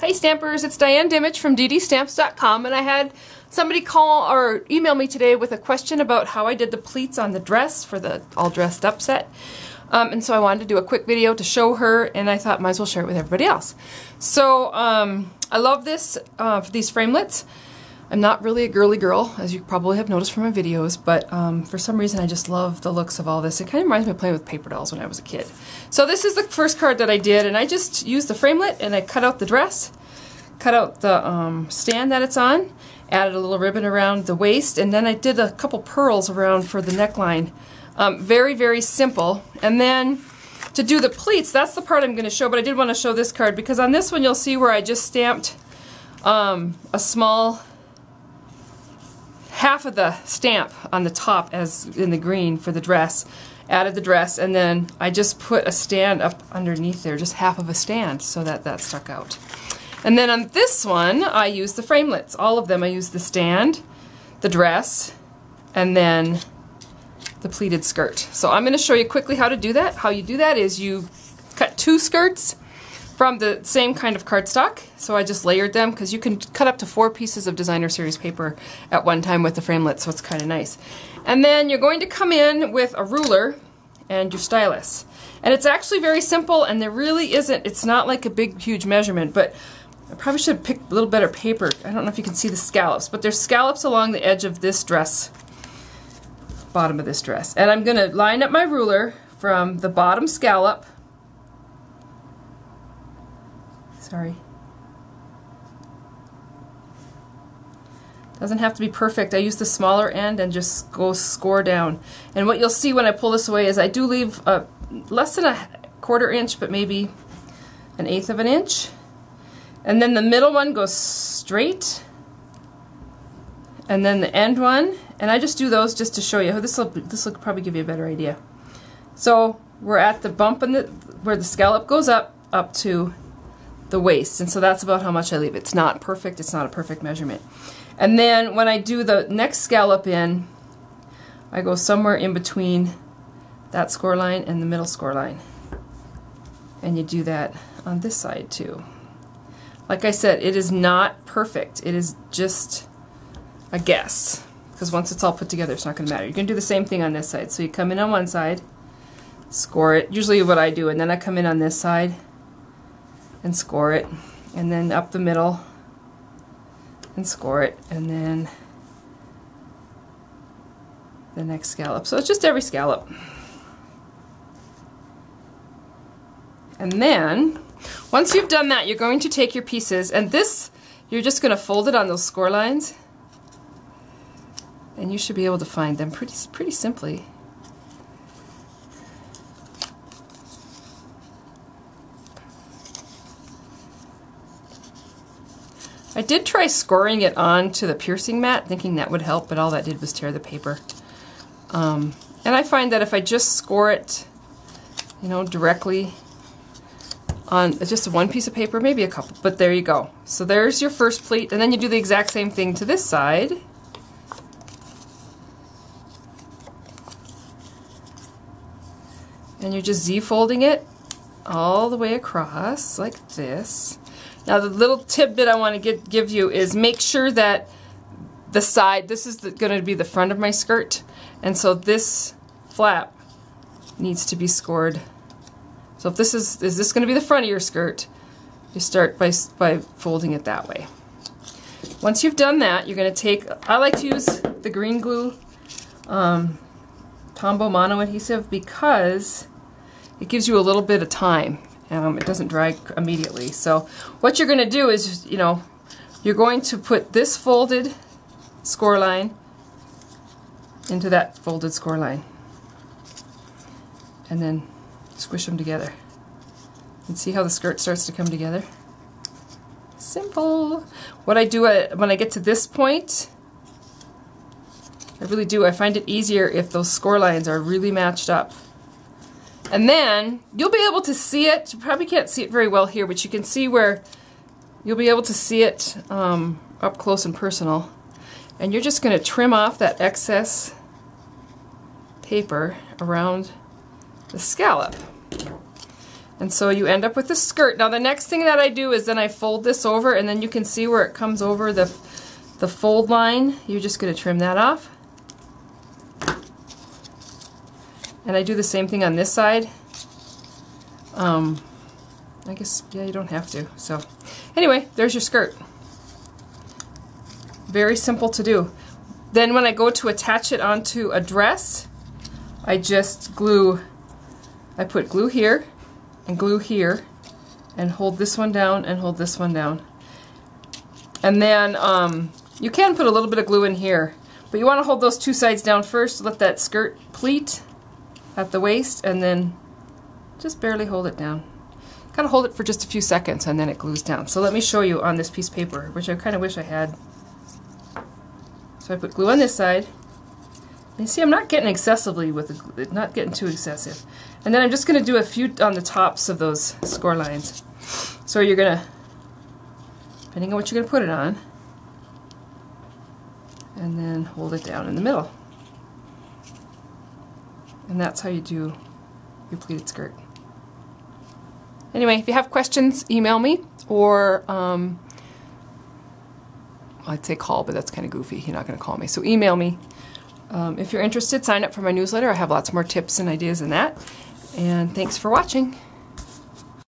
Hi Stampers, it's Diane Dimich from DDStamps.com, and I had somebody call or email me today with a question about how I did the pleats on the dress for the All Dressed Up set. And so I wanted to do a quick video to show her, and I thought might as well share it with everybody else. So I love this for these framelits. I'm not really a girly girl, as you probably have noticed from my videos, but for some reason I just love the looks of all this. It kind of reminds me of playing with paper dolls when I was a kid. So this is the first card that I did, and I just used the framelit and I cut out the dress, cut out the stand that it's on, added a little ribbon around the waist, and then I did a couple pearls around for the neckline. Very, very simple. And then to do the pleats, that's the part I'm going to show, but I did want to show this card because on this one you'll see where I just stamped a small half of the stamp on the top as in the green for the dress, added the dress, and then I just put a stand up underneath there, just half of a stand, so that stuck out. And then on this one I used the framelits, all of them. I used the stand, the dress, and then the pleated skirt. So I'm going to show you quickly how to do that. How you do that is you cut two skirts from the same kind of cardstock. So I just layered them because you can cut up to 4 pieces of designer series paper at one time with the framelit, so it's kind of nice. And then you're going to come in with a ruler and your stylus. And it's actually very simple, and there really isn't, it's not like a big huge measurement, but I probably should have picked a little better paper. I don't know if you can see the scallops, but there's scallops along the edge of this dress, bottom of this dress. And I'm going to line up my ruler from the bottom scallop. Sorry. Doesn't have to be perfect. I use the smaller end and just go score down. And what you'll see when I pull this away is I do leave less than a 1/4 inch, but maybe 1/8 of an inch. And then the middle one goes straight. And then the end one, and I just do those just to show you. This will probably give you a better idea. So we're at the bump in where the scallop goes up to the waist, and so that's about how much I leave. It's not perfect, it's not a perfect measurement. And then when I do the next scallop in, I go somewhere in between that score line and the middle score line. And you do that on this side too. Like I said, it is not perfect. It is just a guess, because once it's all put together it's not going to matter. You're going to do the same thing on this side. So you come in on one side, score it, usually what I do, and then I come in on this side and score it, and then up the middle and score it, and then the next scallop. So it's just every scallop. And then once you've done that, you're going to take your pieces, and this you're just going to fold it on those score lines, and you should be able to find them pretty simply. I did try scoring it onto the piercing mat, thinking that would help, but all that did was tear the paper. And I find that if I just score it, you know, directly on just one piece of paper, maybe a couple, but there you go. So there's your first pleat, and then you do the exact same thing to this side. And you're just Z-folding it all the way across like this. Now the little tidbit I want to give you is make sure that the side, this is going to be the front of my skirt, and so this flap needs to be scored. So if this is this going to be the front of your skirt, you start by folding it that way. Once you've done that, you're going to take, I like to use the green glue Tombow mono adhesive because it gives you a little bit of time. It doesn't dry immediately. So what you're going to do is, you know, you're going to put this folded score line into that folded score line, and then squish them together. And see how the skirt starts to come together? Simple. What I do when I get to this point, I really do, I find it easier if those score lines are really matched up. And then you'll be able to see it. You probably can't see it very well here, but you can see where you'll be able to see it up close and personal. And you're just going to trim off that excess paper around the scallop. And so you end up with a skirt. Now the next thing that I do is then I fold this over, and then you can see where it comes over the fold line. You're just going to trim that off. And I do the same thing on this side. I guess, yeah, you don't have to. So anyway, there's your skirt. Very simple to do. Then when I go to attach it onto a dress, I just glue, I put glue here and glue here and hold this one down and hold this one down. And then you can put a little bit of glue in here, but you want to hold those two sides down first to let that skirt pleat at the waist, and then just barely hold it down. Kind of hold it for just a few seconds and then it glues down. So let me show you on this piece of paper, which I kind of wish I had. So I put glue on this side. And you see, I'm not getting excessively with it, not getting too excessive. And then I'm just going to do a few on the tops of those score lines. So you're going to, depending on what you're going to put it on, and then hold it down in the middle. And that's how you do your pleated skirt. Anyway, if you have questions, email me, or I'd say call, but that's kind of goofy. You're not going to call me. So email me. If you're interested, sign up for my newsletter. I have lots more tips and ideas than that. And thanks for watching.